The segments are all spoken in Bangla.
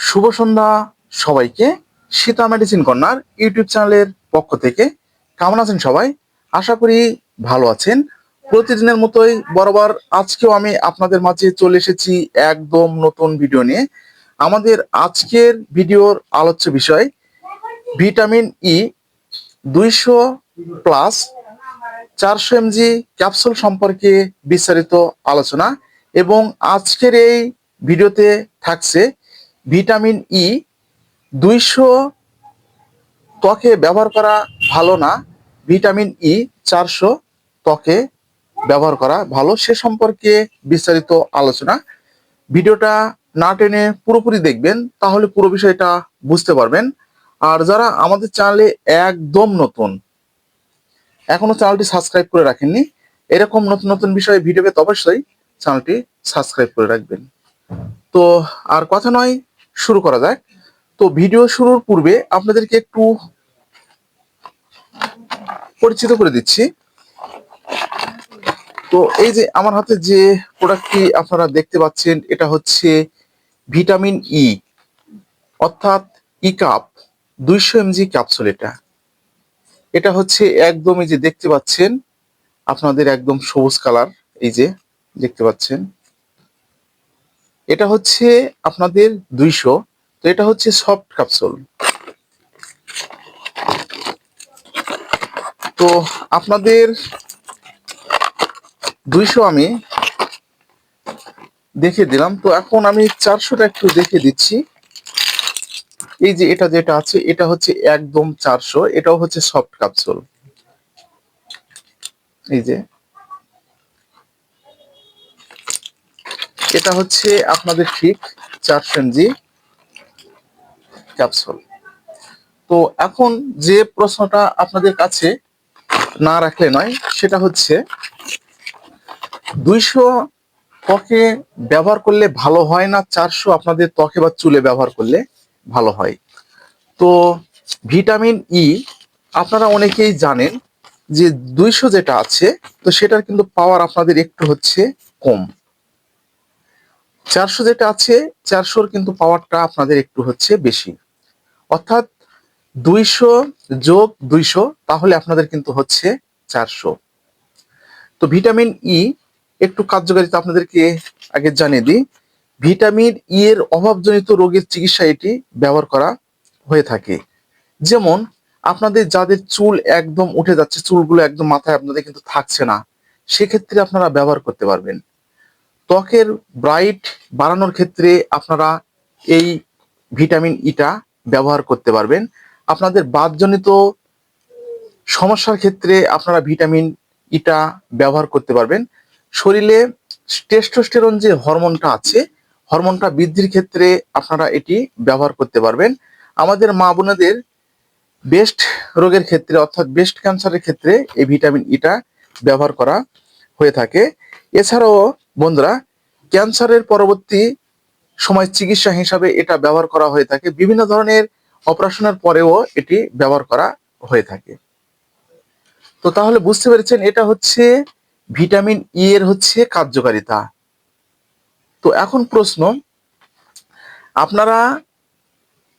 শুভ সন্ধ্যা সবাইকে। সীতা মেডিসিন কর্নার ইউটিউব চ্যানেলের পক্ষ থেকে কেমন আছেন সবাই? আশা করি ভালো আছেন। প্রতিদিনের মতোই বরাবর আজকেও আমি আপনাদের মাঝে চলে এসেছি একদম নতুন ভিডিও নিয়ে। আমাদের আজকের ভিডিওর আলোচ্য বিষয় ভিটামিন ই 200+ 400 mg ক্যাপসুল সম্পর্কে বিস্তারিত আলোচনা। এবং আজকের এই ভিডিওতে থাকছে ভিটামিন ই 200 ত্বকে ব্যবহার করা ভালো না, ভিটামিন ই 400 ত্বকে ব্যবহার করা ভালো, সে সম্পর্কে বিস্তারিত আলোচনা। ভিডিওটা না টেনে পুরোপুরি দেখবেন, তাহলে পুরো বিষয়টা বুঝতে পারবেন। আর যারা আমাদের চ্যানেলে একদম নতুন, এখনো চ্যানেলটি সাবস্ক্রাইব করে রাখেননি, এরকম নতুন নতুন বিষয়ে ভিডিও পেতে অবশ্যই চ্যানেলটি সাবস্ক্রাইব করে রাখবেন। তো আর কথা নয়, শুরু করা যাক। তো ভিডিও শুরুর পূর্বে আপনাদেরকে একটু পরিচিত করে দিচ্ছি। তো এই যে আমার হাতে যে প্রোডাক্টটি আপনারা দেখতে পাচ্ছেন, এটা হচ্ছে ভিটামিন ই, অর্থাৎ ই কাপ 200 mg ক্যাপসুল। এটা হচ্ছে একদম, এই যে দেখতে পাচ্ছেন আপনাদের, একদম সবুজ কালার, এই যে দেখতে পাচ্ছেন, এটা হচ্ছে আপনাদের 200। তো এটা হচ্ছে সফট ক্যাপসুল। তো আপনাদের 200 আমি দেখে দিলাম। তো এখন আমি 400টা একটু দেখে দিচ্ছি। এই যে এটা যেটা আছে, এটা হচ্ছে একদম 400, এটাও হচ্ছে সফট ক্যাপসুল। এই যে এটা হচ্ছে আপনাদের ঠিক 400 mg ক্যাপসুল। তো এখন যে প্রশ্নটা আপনাদের কাছে না রাখলে নয়, সেটা হচ্ছে 200 ত্বকে ব্যবহার করলে ভালো হয় না 400 আপনাদের ত্বকে বা চুলে ব্যবহার করলে ভালো হয়? তো ভিটামিন ই আপনারা অনেকেই জানেন যে 200 যেটা আছে, তো সেটার কিন্তু পাওয়ার আপনাদের একটু হচ্ছে কম। 400 যেটা আছে, 400-র কিন্তু পাওয়ারটা আপনাদের একটু হচ্ছে বেশি। অর্থাৎ 200 যোগ 200 তাহলে আপনাদের কিন্তু হচ্ছে 400। তো ভিটামিন ই একটু কার্যকারিতা আপনাদেরকে আগে জানিয়ে দিই। ভিটামিন ই এর অভাবজনিত রোগের চিকিৎসা এটি ব্যবহার করা হয়ে থাকে। যেমন আপনাদের যাদের চুল একদম উঠে যাচ্ছে, চুলগুলো একদম মাথায় আপনাদের কিন্তু থাকছে না, সেক্ষেত্রে আপনারা ব্যবহার করতে পারবেন। ত্বকের ব্রাইট বাড়ানোর ক্ষেত্রে আপনারা এই ভিটামিন ইটা ব্যবহার করতে পারবেন। আপনাদের বাতজনিত সমস্যার ক্ষেত্রে আপনারা ভিটামিন ইটা ব্যবহার করতে পারবেন। শরীরে টেস্টোস্টেরন যে হরমোনটা আছে, হরমোনটা বৃদ্ধির ক্ষেত্রে আপনারা এটি ব্যবহার করতে পারবেন। আমাদের মা বোনেদের ব্রেস্ট রোগের ক্ষেত্রে, অর্থাৎ ব্রেস্ট ক্যান্সারের ক্ষেত্রে এই ভিটামিন ইটা ব্যবহার করা হয়ে থাকে। এছাড়াও বন্ধুরা, ক্যান্সারের পরবর্তী সময় চিকিৎসা হিসাবে এটা ব্যবহার করা হয়ে থাকে। বিভিন্ন ধরনের অপারেশনের পরেও এটি ব্যবহার করা হয়ে থাকে। তো তাহলে বুঝতে পেরেছেন, এটা হচ্ছে ভিটামিন ই এর হচ্ছে কার্যকারিতা। তো এখন প্রশ্ন, আপনারা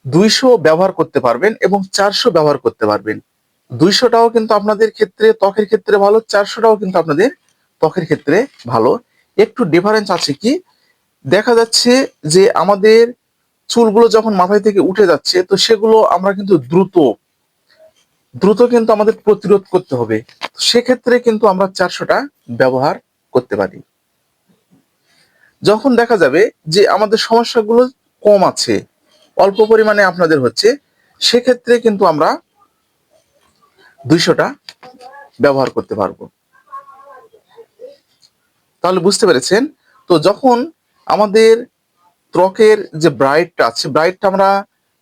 200 ব্যবহার করতে পারবেন এবং 400 ব্যবহার করতে পারবেন। 200টাও কিন্তু আপনাদের ক্ষেত্রে, ত্বকের ক্ষেত্রে ভালো, 400টাও কিন্তু আপনাদের ত্বকের ক্ষেত্রে ভালো। একটু ডিফারেন্স আছে কি, দেখা যাচ্ছে যে আমাদের চুলগুলো যখন মাথায় থেকে উঠে যাচ্ছে, তো সেগুলো আমরা কিন্তু দ্রুত দ্রুত কিন্তু আমাদের প্রতিরোধ করতে হবে। সেক্ষেত্রে কিন্তু আমরা 400টা ব্যবহার করতে পারি। যখন দেখা যাবে যে আমাদের সমস্যাগুলো কম আছে, অল্প পরিমাণে আপনাদের হচ্ছে, সেক্ষেত্রে কিন্তু আমরা 200টা ব্যবহার করতে পারবো। তাহলে বুঝতে পেরেছেন। তো যখন আমাদের ত্বকের যে ব্রাইটটা আছে, ব্রাইটটা আমরা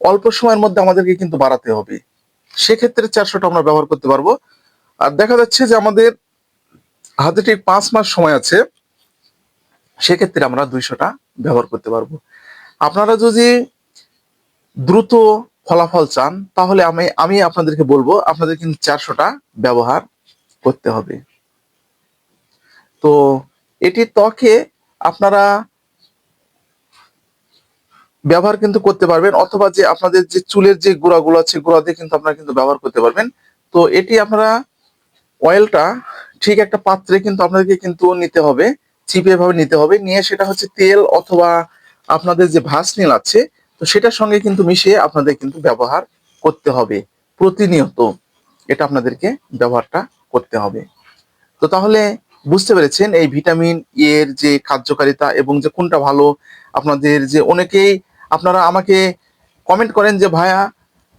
অল্প সময়ের মধ্যে আমাদেরকে কিন্তু বাড়াতে হবে, সেক্ষেত্রে 400টা আমরা ব্যবহার করতে পারবো। আর দেখা যাচ্ছে যে আমাদের হাতে ঠিক 5 মাস সময় আছে, সেক্ষেত্রে আমরা 200টা ব্যবহার করতে পারবো। আপনারা যদি দ্রুত ফলাফল চান, তাহলে আমি আপনাদেরকে বলবো আপনাদের কিন্তু 400টা ব্যবহার করতে হবে। তো এটি ত্বকে আপনারা ব্যবহার কিন্তু করতে পারবেন, অথবা যে আপনাদের যে চুলের যে গুঁড়াগুলো আছে গুঁড়া দিয়ে কিন্তু আপনারা কিন্তু ব্যবহার করতে পারবেন। তো এটি আপনারা অয়েলটা ঠিক একটা পাত্রে কিন্তু আপনাদেরকে কিন্তু নিতে হবে, চিপে ভাবে নিতে হবে, নিয়ে সেটা হচ্ছে তেল অথবা আপনাদের যে ভাসনিল আছে, তো সেটার সঙ্গে কিন্তু মিশিয়ে আপনাদের কিন্তু ব্যবহার করতে হবে প্রতিনিয়ত। এটা আপনাদেরকে ব্যবহারটা করতে হবে। তো তাহলে বুঝতে পেরেছেন এই ভিটামিন এর যে কার্যকারিতা এবং যে কোনটা ভালো। আপনাদের যে অনেকেই আপনারা আমাকে কমেন্ট করেন যে ভাইয়া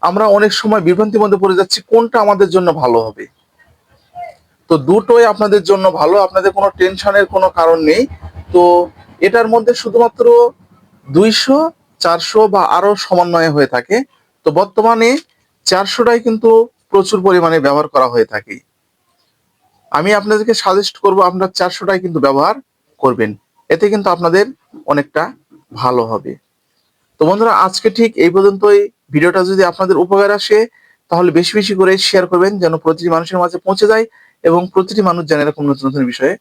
আমরা অনেক সময় বিভ্রান্তির মধ্যে পড়ে যাচ্ছি, কোনটা আমাদের জন্য ভালো হবে। তো দুটোই আপনাদের জন্য ভালো, আপনাদের কোনো টেনশনের কোনো কারণ নেই। তো এটার মধ্যে শুধুমাত্র 200, 400 বা আরো সমন্বয়ে হয়ে থাকে। তো বর্তমানে 400টাই কিন্তু প্রচুর পরিমাণে ব্যবহার করা হয়ে থাকে। আমি আপনাদেরকে সাজেস্ট করব আপনারা 400টাই কিন্তু ব্যবহার করবেন, এতে কিন্তু আপনাদের অনেকটা ভালো হবে। তো বন্ধুরা আজকে ঠিক এই পর্যন্তই। ভিডিওটা যদি আপনাদের উপকার আসে তাহলে বেশি বেশি করে শেয়ার করবেন, যেন প্রতিটি মানুষের মাঝে পৌঁছে যায় এবং প্রতিটি মানুষ যেন এরকম নতুন নতুন বিষয়ে